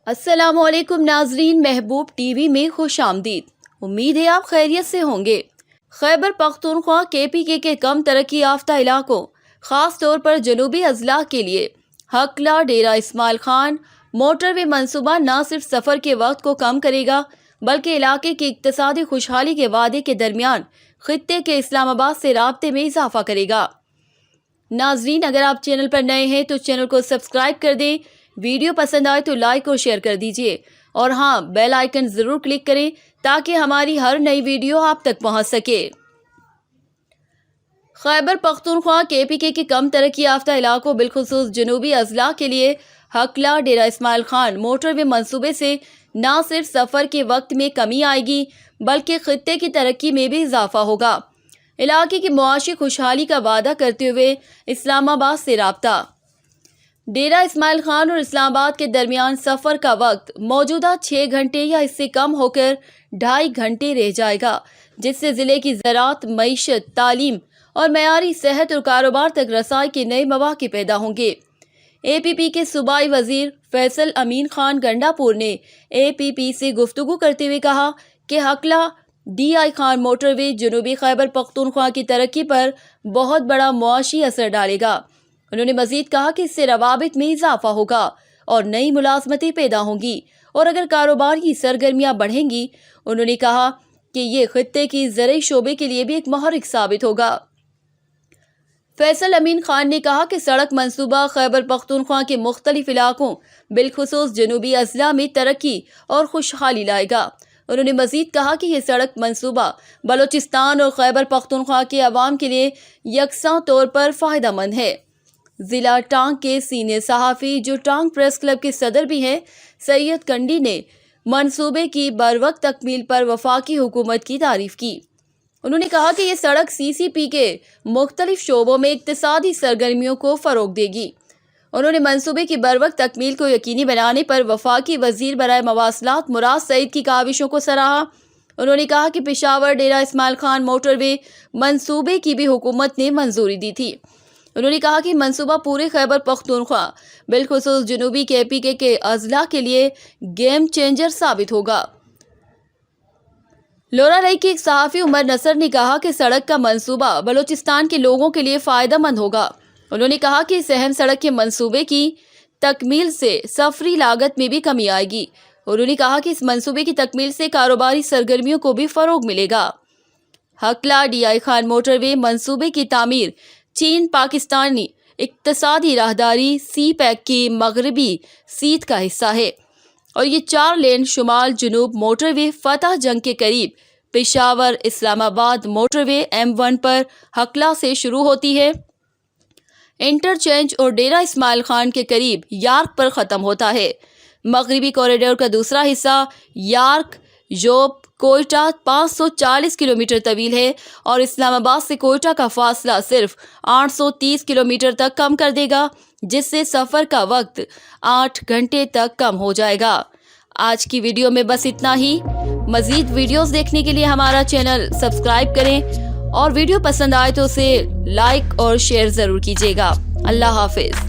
अस्सलाम वालेकुम नाजरीन, महबूब टीवी में खुश आमदीद। उम्मीद है आप खैरियत से होंगे। खैबर पख्तूनख्वा KPK के कम तरक्की याफ्ता इलाकों, ख़ास तौर पर जनूबी अजला के लिए हकला डेरा इस्माइल खान मोटरवे मंसूबा न सिर्फ सफ़र के वक्त को कम करेगा बल्कि इलाके की इक्तिसादी खुशहाली के वादे के दरमियान खित्ते के इस्लामाबाद से राब्ते में इजाफा करेगा। नाजरीन, अगर आप चैनल पर नए हैं तो चैनल को सब्सक्राइब कर दें, वीडियो पसंद आए तो लाइक और शेयर कर दीजिए और हाँ, बेल आइकन ज़रूर क्लिक करें ताकि हमारी हर नई वीडियो आप तक पहुंच सके। खैबर पख्तूनख्वा KPK के कम तरक्की याफ्ता इलाकों बिलखुसूस जनूबी अजला के लिए हकला डेरा इस्माइल खान मोटरवे मंसूबे से न सिर्फ सफ़र के वक्त में कमी आएगी बल्कि खित्ते की तरक्की में भी इजाफा होगा। इलाके की मुआशी खुशहाली का वादा करते हुए इस्लामाबाद से राब्ता। डेरा इस्माइल खान और इस्लामाबाद के दरमियान सफ़र का वक्त मौजूदा 6 घंटे या इससे कम होकर 2.5 घंटे रह जाएगा, जिससे ज़िले की ज़राअत, मईशत, तालीम और मयारी सेहत और कारोबार तक रसाई के नए मौक़े पैदा होंगे। APP के सूबाई वज़ीर फैसल अमीन खान गंडापुर ने APP से गुफ्तगू करते हुए कहा कि हकला DI खान मोटरवे जनूबी खैबर पख्तूनख्वा की तरक्की पर बहुत बड़ा मुआशी असर डालेगा। उन्होंने मज़ीद कहा कि इससे रवाबित में इजाफा होगा और नई मुलाजमतें पैदा होंगी और अगर कारोबारी सरगर्मियाँ बढ़ेंगी, उन्होंने कहा कि ये खित्ते की ज़रई शोबे के लिए भी एक महरिक साबित होगा। फैसल अमीन खान ने कहा कि सड़क मंसूबा खैबर पख्तूनख्वा के मुख्तलिफ इलाकों बिलखुसूस जनूबी अजला में तरक्की और खुशहाली लाएगा। उन्होंने मज़ीद कहा कि यह सड़क मंसूबा बलोचिस्तान और खैबर पख्तूनख्वा के अवाम के लिए यकसा तौर पर फ़ायदेमंद है। ज़िला टांग के सीनियर सहाफ़ी, जो टांग प्रेस क्लब के सदर भी हैं, सैयद कंडी ने मंसूबे की बरवक्त तकमील पर वफाकी हुकूमत की तारीफ़ की। उन्होंने कहा कि ये सड़क CCP के मुख्तलिफ शोबों में इक्तिसादी सरगर्मियों को फ़रोग़ देगी। उन्होंने मंसूबे की बरवक्त तकमील को यकीनी बनाने पर वफाकी वज़ीर बराए मवासलात मुराद सईद की काविशों को सराहा। उन्होंने कहा कि पेशावर डेरा इस्माइल खान मोटरवे मंसूबे की भी हुकूमत ने मंजूरी दी थी। उन्होंने कहा कि मंसूबा पूरे खैबर पख्तूनख्वा बिलखुसूस जनूबी KPK के अजला के लिए गेम चेंजर साबित होगा। लोरा रई के एक सहाफ़ी उमर नसर ने कहा कि सड़क का मंसूबा बलोचिस्तान के लोगों के लिए फ़ायदेमंद होगा। उन्होंने कहा कि इस अहम सड़क के मंसूबे की तकमील से सफरी लागत में भी कमी आएगी। उन्होंने कहा कि इस मंसूबे की तकमील से कारोबारी सरगर्मियों को भी फ़रोग़ मिलेगा। हकला DI खान मोटरवे मंसूबे की तामीर चीन पाकिस्तानी इक्तिसादी राहदारी CPEC की मगरबी सीट का हिस्सा है और ये 4 लेन शुमाल जनूब मोटरवे फतह जंग के करीब पेशावर इस्लामाबाद मोटरवे M1 पर हकला से शुरू होती है, इंटरचेंज और डेरा इस्माइल खान के करीब यार्क पर ख़त्म होता है। मगरबी कॉरिडोर का दूसरा हिस्सा यार्क जोब कोयटा 540 किलोमीटर तवील है और इस्लामाबाद से कोयटा का फासला सिर्फ 830 किलोमीटर तक कम कर देगा, जिससे सफ़र का वक्त 8 घंटे तक कम हो जाएगा। आज की वीडियो में बस इतना ही। मज़ीद वीडियोस देखने के लिए हमारा चैनल सब्सक्राइब करें और वीडियो पसंद आए तो उसे लाइक और शेयर ज़रूर कीजिएगा। अल्लाह हाफिज़।